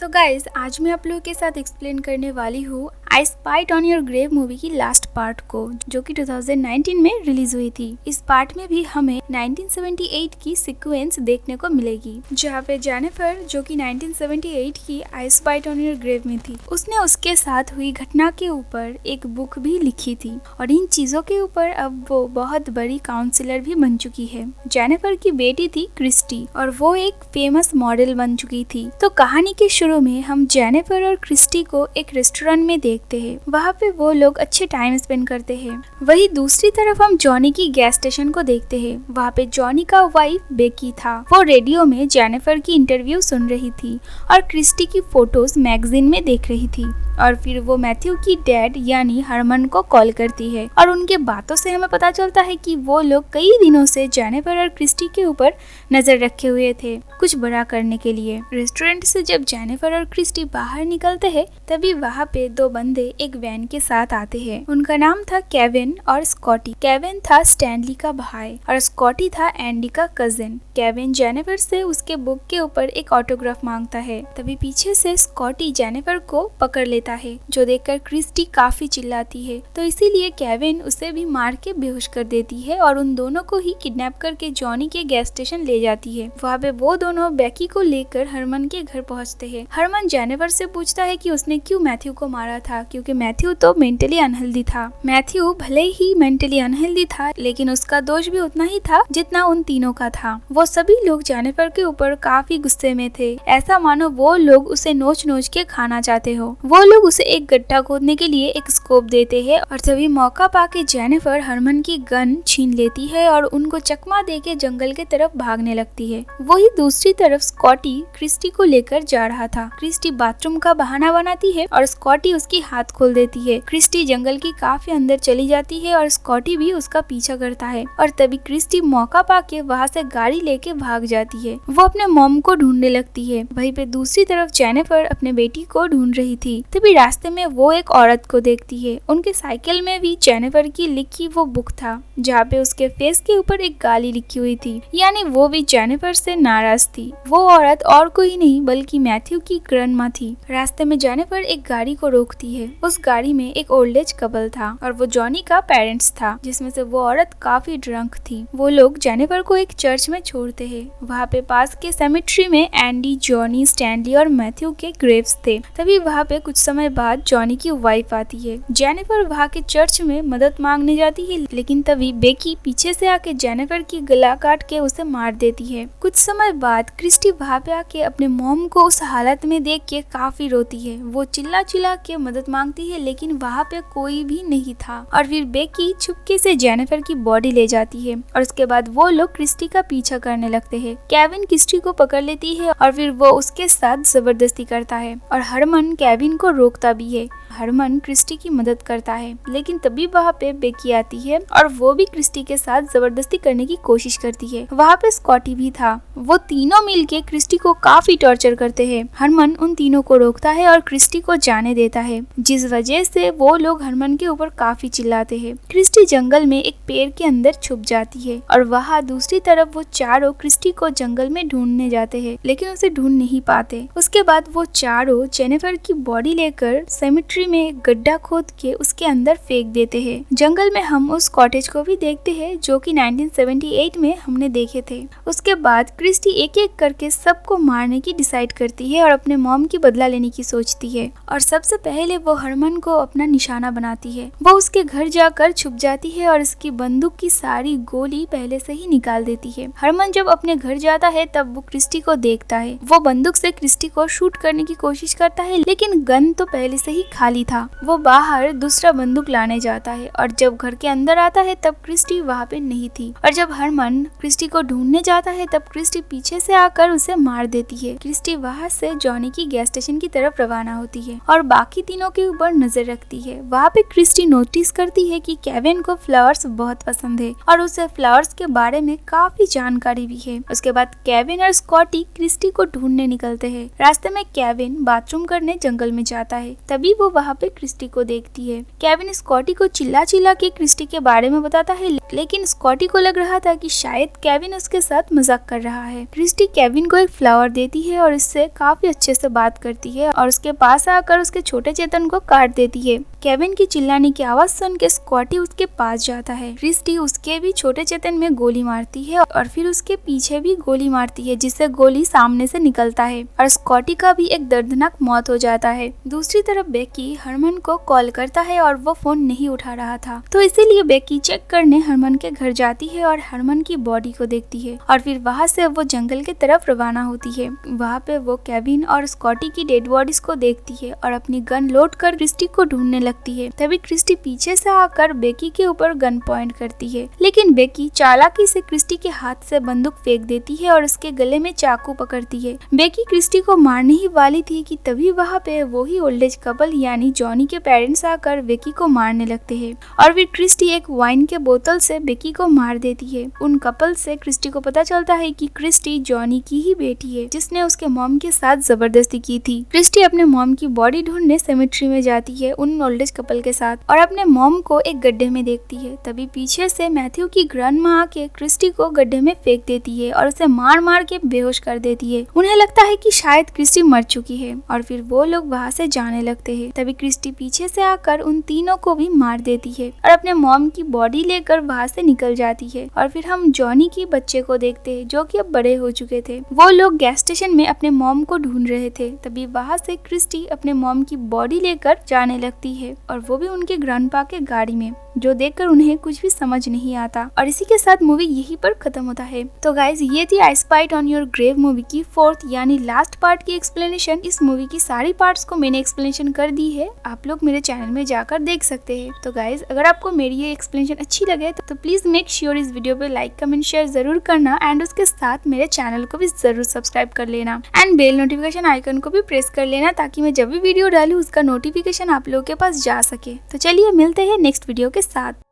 तो गाइज आज मैं आप लोगों के साथ एक्सप्लेन करने वाली हूँ I spit on your grave movie की लास्ट पार्ट को, जो कि 2019 में रिलीज हुई थी। इस पार्ट में भी हमें 1978 की सीक्वेंस देखने को मिलेगी, जहाँ पे जेनिफर जो कि 1978 की आई स्पाइड ऑन योर ग्रेव में थी, उसने उसके साथ हुई घटना के ऊपर एक बुक भी लिखी थी और इन चीजों के ऊपर अब वो बहुत बड़ी काउंसलर भी बन चुकी है। जेनिफर की बेटी थी क्रिस्टी और वो एक फेमस मॉडल बन चुकी थी। तो कहानी के शुरू में हम जेनिफर और क्रिस्टी को एक रेस्टोरेंट में देखते हैं। वहाँ पे वो लोग अच्छे टाइम स्पेंड करते हैं। वही दूसरी तरफ हम जॉनी की गैस स्टेशन को देखते हैं। वहाँ पे जॉनी का वाइफ बेकी था। वो रेडियो में जेनिफर की इंटरव्यू सुन रही थी और क्रिस्टी की फोटोज मैगजीन में देख रही थी। और फिर वो मैथ्यू की डैड यानी हरमन को कॉल करती है और उनके बातों से हमें पता चलता है कि वो लोग कई दिनों से जेनिफर और क्रिस्टी के ऊपर नजर रखे हुए थे कुछ बड़ा करने के लिए। रेस्टोरेंट से जब जेनिफर और क्रिस्टी बाहर निकलते हैं तभी वहाँ पे दो बंदे एक वैन के साथ आते हैं। उनका नाम था केविन और स्कॉटी। केविन था स्टैनली का भाई और स्कॉटी था एंडी का कजिन। केविन जेनिफर से उसके बुक के ऊपर एक ऑटोग्राफ मांगता है। तभी पीछे से स्कॉटी जेनिफर को पकड़ लेता है, जो देखकर क्रिस्टी काफी चिल्लाती है। तो इसीलिए केविन उसे भी मार के बेहोश कर देती है और उन दोनों को ही किडनैप करके जॉनी के गैस स्टेशन ले जाती है। वहाँ पे वो दोनों बेकी को लेकर हरमन के घर पहुँचते हैं। हरमन जेनिफर से पूछता है कि उसने क्यों मैथ्यू को मारा था, क्योंकि मैथ्यू तो मेंटली अनहेल्दी था। मैथ्यू भले ही मेंटली अनहेल्दी था, लेकिन उसका दोष भी उतना ही था जितना उन तीनों का था। वो सभी लोग जेनिफर के ऊपर काफी गुस्से में थे, ऐसा मानो वो लोग उसे नोच नोच के खाना चाहते हो। वो लोग उसे एक गड्ढा खोदने के लिए एक स्कोप देते हैं और तभी मौका पाके जेनिफर हरमन की गन छीन लेती है और उनको चकमा देके जंगल के तरफ भागने लगती है। वही दूसरी तरफ स्कॉटी क्रिस्टी को लेकर जा रहा था। क्रिस्टी बाथरूम का बहाना बनाती है और स्कॉटी उसकी हाथ खोल देती है। क्रिस्टी जंगल की काफी अंदर चली जाती है और स्कॉटी भी उसका पीछा करता है और तभी क्रिस्टी मौका पाके वहाँ से गाड़ी लेके भाग जाती है। वो अपने मॉम को ढूंढने लगती है। वहीं पे दूसरी तरफ जेनिफर अपने बेटी को ढूंढ रही थी। तभी रास्ते में वो एक औरत को देखती है। उनके साइकिल में भी जेनिफर की लिखी वो बुक था, जहाँ पे उसके फेस के ऊपर एक गाली लिखी हुई थी, यानी वो भी जेनिफर से नाराज थी। वो औरत और कोई नहीं बल्कि मैथ्यू की ग्रैंडमा थी। रास्ते में जेनिफर एक गाड़ी को रोकती है। उस गाड़ी में एक ओल्ड एज कपल था और वो जॉनी का पेरेंट्स था, जिसमें से वो औरत काफी ड्रंक थी। वो लोग जेनिफर को एक चर्च में छोड़ते हैं। वहाँ पे पास के सेमेट्री में एंडी, जॉनी, स्टैनली और मैथ्यू के ग्रेव्स थे। तभी वहाँ पे कुछ समय बाद जॉनी की वाइफ आती है। जेनिफर वहाँ के चर्च में मदद मांगने जाती है, लेकिन तभी बेकी पीछे से आके जेनिफर की गला काट के उसे मार देती है। कुछ समय बाद क्रिस्टी वहाँ पे आके अपने मॉम को उस हालत में देख के काफी रोती है। वो चिल्ला चिल्ला के मदद मांगती है, लेकिन वहाँ पे कोई भी नहीं था और फिर बेकी छुपके से जेनिफर की बॉडी ले जाती है और उसके बाद वो लोग क्रिस्टी का पीछा करने लगते हैं। केविन क्रिस्टी को पकड़ लेती है और फिर वो उसके साथ जबरदस्ती करता है और हरमन केविन को रोकता भी है। हरमन क्रिस्टी की मदद करता है, लेकिन तभी वहाँ पे बेकी आती है और वो भी क्रिस्टी के साथ जबरदस्ती करने की कोशिश करती है। वहाँ पे स्कॉटी भी था। वो तीनों मिलके क्रिस्टी को काफी टॉर्चर करते हैं। हरमन उन तीनों को रोकता है और क्रिस्टी को जाने देता है, जिस वजह से वो लोग हरमन के ऊपर काफी चिल्लाते हैं। क्रिस्टी जंगल में एक पेड़ के अंदर छुप जाती है और वहाँ दूसरी तरफ वो चारों क्रिस्टी को जंगल में ढूंढने जाते हैं, लेकिन उसे ढूंढ नहीं पाते। उसके बाद वो चारों जेनिफर की बॉडी लेकर सेमेट्री में एक गड्ढा खोद के उसके अंदर फेंक देते हैं। जंगल में हम उस कॉटेज को भी देखते हैं जो कि 1978 में हमने देखे थे। उसके बाद क्रिस्टी एक एक करके सबको मारने की डिसाइड करती है और अपने मॉम की बदला लेने की सोचती है और सबसे पहले वो हरमन को अपना निशाना बनाती है। वो उसके घर जाकर छुप जाती है और उसकी बंदूक की सारी गोली पहले से ही निकाल देती है। हरमन जब अपने घर जाता है तब वो क्रिस्टी को देखता है। वो बंदूक से क्रिस्टी को शूट करने की कोशिश करता है, लेकिन गन तो पहले से ही खाली था। वो बाहर दूसरा बंदूक लाने जाता है और जब घर के अंदर आता है तब क्रिस्टी वहाँ पे नहीं थी और जब हरमन क्रिस्टी को ढूंढने जाता है तब क्रिस्टी पीछे से आकर उसे मार देती है। क्रिस्टी वहाँ से जॉनी की गैस स्टेशन की तरफ रवाना होती है और बाकी तीनों के ऊपर नजर रखती है। वहाँ पे क्रिस्टी नोटिस करती है कि केविन को फ्लावर्स बहुत पसंद है और उसे फ्लावर्स के बारे में काफी जानकारी भी है। उसके बाद केविन और स्कॉटी क्रिस्टी को ढूंढने निकलते हैं। रास्ते में केविन बाथरूम करने जंगल में जाता है, तभी वो वहाँ पे क्रिस्टी को देखती है। केविन स्कॉटी को चिल्ला चिल्ला के क्रिस्टी के बारे में बताता है, लेकिन स्कॉटी को लग रहा था कि शायद केविन उसके साथ मजाक कर रहा है। क्रिस्टी केविन को एक फ्लावर देती है और इससे काफी अच्छे से बात करती है और उसके पास आकर उसके छोटे चेतन को काट देती है। केविन की चिल्लाने की आवाज सुन के स्कॉटी उसके पास जाता है। क्रिस्टी उसके भी छोटे चेतन में गोली मारती है और फिर उसके पीछे भी गोली मारती है, जिससे गोली सामने से निकलता है और स्कॉटी का भी एक दर्दनाक मौत हो जाता है। दूसरी तरफ बेकी हरमन को कॉल करता है और वो फोन नहीं उठा रहा था, तो इसीलिए बेकी चेक करने हरमन के घर जाती है और हरमन की बॉडी को देखती है और फिर वहाँ से वो जंगल की तरफ रवाना होती है। वहाँ पे वो केविन और स्कॉटी की डेड बॉडीज को देखती है और अपनी गन लोड कर क्रिस्टी को ढूंढने लगती है। तभी क्रिस्टी पीछे से आकर बेकी के ऊपर गन पॉइंट करती है, लेकिन बेकी चालाकी से क्रिस्टी के हाथ से बंदूक फेंक देती है और उसके गले में चाकू पकड़ती है। बेकी क्रिस्टी को मारने ही वाली थी कि तभी वहाँ पे वही ओल्ड एज कपल यानी जॉनी के पेरेंट्स आकर बेकी को मारने लगते हैं और फिर क्रिस्टी एक वाइन के बोतल से बेकी को मार देती है। उन कपल से क्रिस्टी को पता चलता है कि क्रिस्टी जॉनी की ही बेटी है, जिसने उसके मॉम के साथ जबरदस्ती की थी। क्रिस्टी अपने मॉम की बॉडी ढूंढने सेमेट्री में जाती है उन ओल्ड एज कपल के साथ और अपने मॉम को एक गड्ढे में देखती है। तभी पीछे से मैथ्यू की ग्रैंडमा आके क्रिस्टी को गड्ढे में फेंक देती है और उसे मार मार के बेहोश कर देती है। उन्हें लगता है कि शायद क्रिस्टी मर चुकी है और फिर वो लोग वहाँ से जाने लगते हैं। तभी क्रिस्टी पीछे से आकर उन तीनों को भी मार देती है और अपने मॉम की बॉडी लेकर वहाँ से निकल जाती है और फिर हम जॉनी के बच्चे को देखते हैं, जो कि अब बड़े हो चुके थे। वो लोग गैस स्टेशन में अपने मॉम को ढूंढ रहे थे। तभी वहाँ से क्रिस्टी अपने मॉम की बॉडी लेकर जाने लगती है और वो भी उनके ग्रैंडपा के गाड़ी में, जो देखकर उन्हें कुछ भी समझ नहीं आता। और इसी के साथ मूवी यहीं पर खत्म होता है। तो गाइज ये थी I spit on your grave movie की 4th यानी लास्ट पार्ट की एक्सप्लेनेशन। इस मूवी की सारी पार्ट्स को मैंने एक्सप्लेनेशन कर दी है, आप लोग मेरे चैनल में जाकर देख सकते हैं। तो गाइज अगर आपको मेरी ये एक्सप्लेनेशन अच्छी लगे तो प्लीज मेक श्योर इस वीडियो पे लाइक कमेंट शेयर जरूर करना एंड उसके साथ मेरे चैनल को भी जरूर सब्सक्राइब कर लेना एंड बेल नोटिफिकेशन आइकन को भी प्रेस कर लेना, ताकि मैं जब भी वीडियो डालूं उसका नोटिफिकेशन आप लोगों के पास जा सके। तो चलिए मिलते हैं नेक्स्ट वीडियो के साथ।